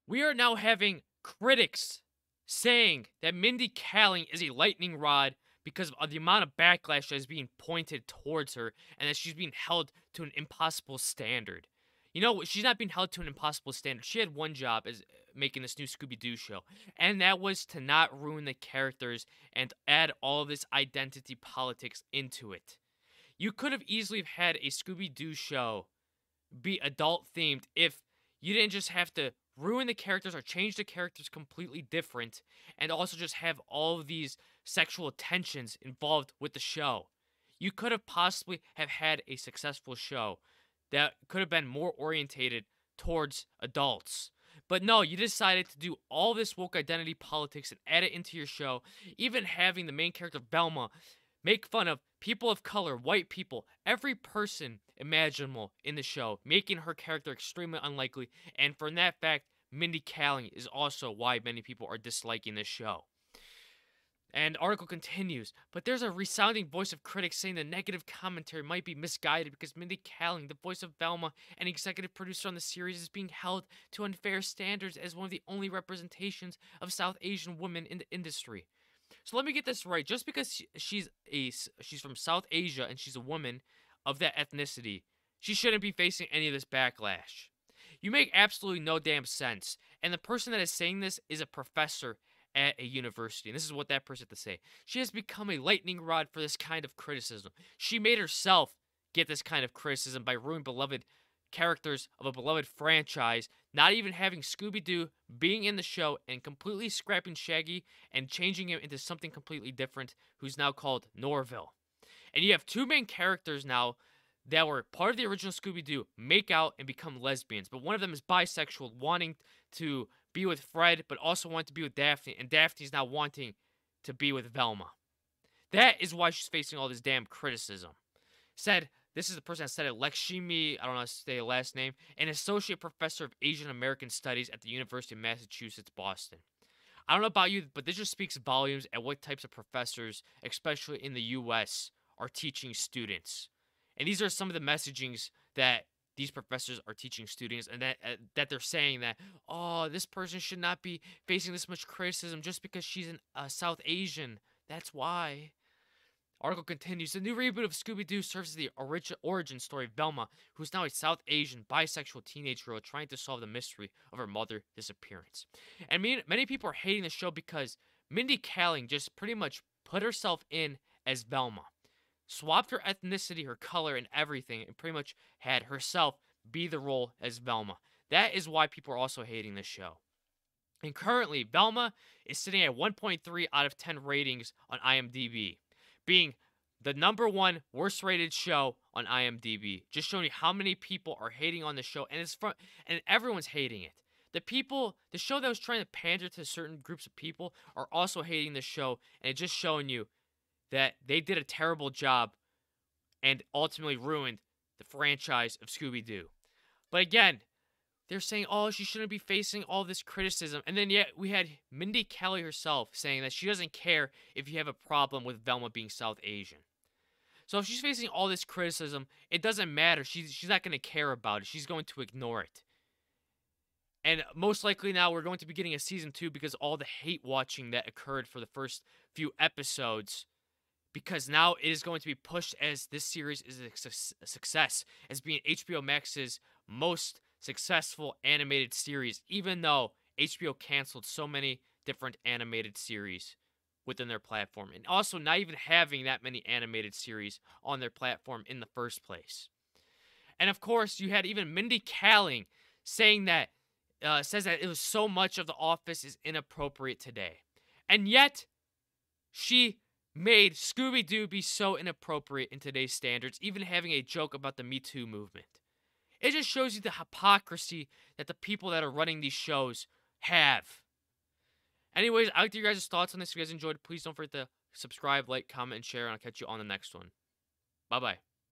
We are now having critics saying that Mindy Kaling is a lightning rod because of the amount of backlash that is being pointed towards her and that she's being held to an impossible standard. You know, she's not being held to an impossible standard. She had one job as making this new Scooby Doo show, and that was to not ruin the characters and add all of this identity politics into it. You could have easily had a Scooby Doo show be adult themed if you didn't just have to ruin the characters or change the characters completely different and also just have all of these sexual tensions involved with the show. You could have possibly have had a successful show that could have been more orientated towards adults. But no, you decided to do all this woke identity politics and add it into your show, even having the main character Velma make fun of people of color, white people, every person imaginable in the show, making her character extremely unlikely. And for that fact, Mindy Kaling is also why many people are disliking this show. And article continues, but there's a resounding voice of critics saying the negative commentary might be misguided because Mindy Kaling, the voice of Velma and executive producer on the series, is being held to unfair standards as one of the only representations of South Asian women in the industry. So let me get this right. Just because she's from South Asia and she's a woman of that ethnicity, she shouldn't be facing any of this backlash. You make absolutely no damn sense. And the person that is saying this is a professor at a university. And this is what that person had to say. She has become a lightning rod for this kind of criticism. She made herself get this kind of criticism by ruining beloved characters of a beloved franchise, not even having Scooby-Doo being in the show and completely scrapping Shaggy and changing him into something completely different, who's now called Norville. And you have two main characters now that were part of the original Scooby-Doo make out and become lesbians, but one of them is bisexual, wanting to be with Fred, but also wanting to be with Daphne, and Daphne's now wanting to be with Velma. That is why she's facing all this damn criticism. Said, this is the person that said it, Lakshmi, I don't know how to say the last name, an associate professor of Asian American Studies at the University of Massachusetts, Boston. I don't know about you, but this just speaks volumes at what types of professors, especially in the US, are teaching students. And these are some of the messagings that these professors are teaching students, and that they're saying that, oh, this person should not be facing this much criticism just because she's a South Asian. That's why. Article continues, the new reboot of Scooby-Doo serves as the origin story of Velma, who is now a South Asian bisexual teenage girl trying to solve the mystery of her mother's disappearance. And many people are hating the show because Mindy Kaling just pretty much put herself in as Velma, swapped her ethnicity, her color, and everything, and pretty much had herself be the role as Velma. That is why people are also hating this show. And currently, Velma is sitting at 1.3 out of 10 ratings on IMDb, being the #1 worst rated show on IMDb. Just showing you how many people are hating on the show, and and everyone's hating it. The show that was trying to pander to certain groups of people are also hating the show, and it's just showing you that they did a terrible job and ultimately ruined the franchise of Scooby-Doo. But again, they're saying, oh, she shouldn't be facing all this criticism. And then yet we had Mindy Kaling herself saying that she doesn't care if you have a problem with Velma being South Asian. So if she's facing all this criticism, it doesn't matter. She's not going to care about it. She's going to ignore it. And most likely now we're going to be getting a season 2 because all the hate watching that occurred for the first few episodes, because now it is going to be pushed as this series is a success, as being HBO Max's most successful animated series, even though HBO canceled so many different animated series within their platform, and also not even having that many animated series on their platform in the first place. And of course, you had even Mindy Kaling saying that, says that it was so much of The Office is inappropriate today. And yet, she made Scooby-Doo be so inappropriate in today's standards, even having a joke about the Me Too movement. It just shows you the hypocrisy that the people that are running these shows have. Anyways, I like to hear your guys' thoughts on this. If you guys enjoyed, please don't forget to subscribe, like, comment, and share, and I'll catch you on the next one. Bye-bye.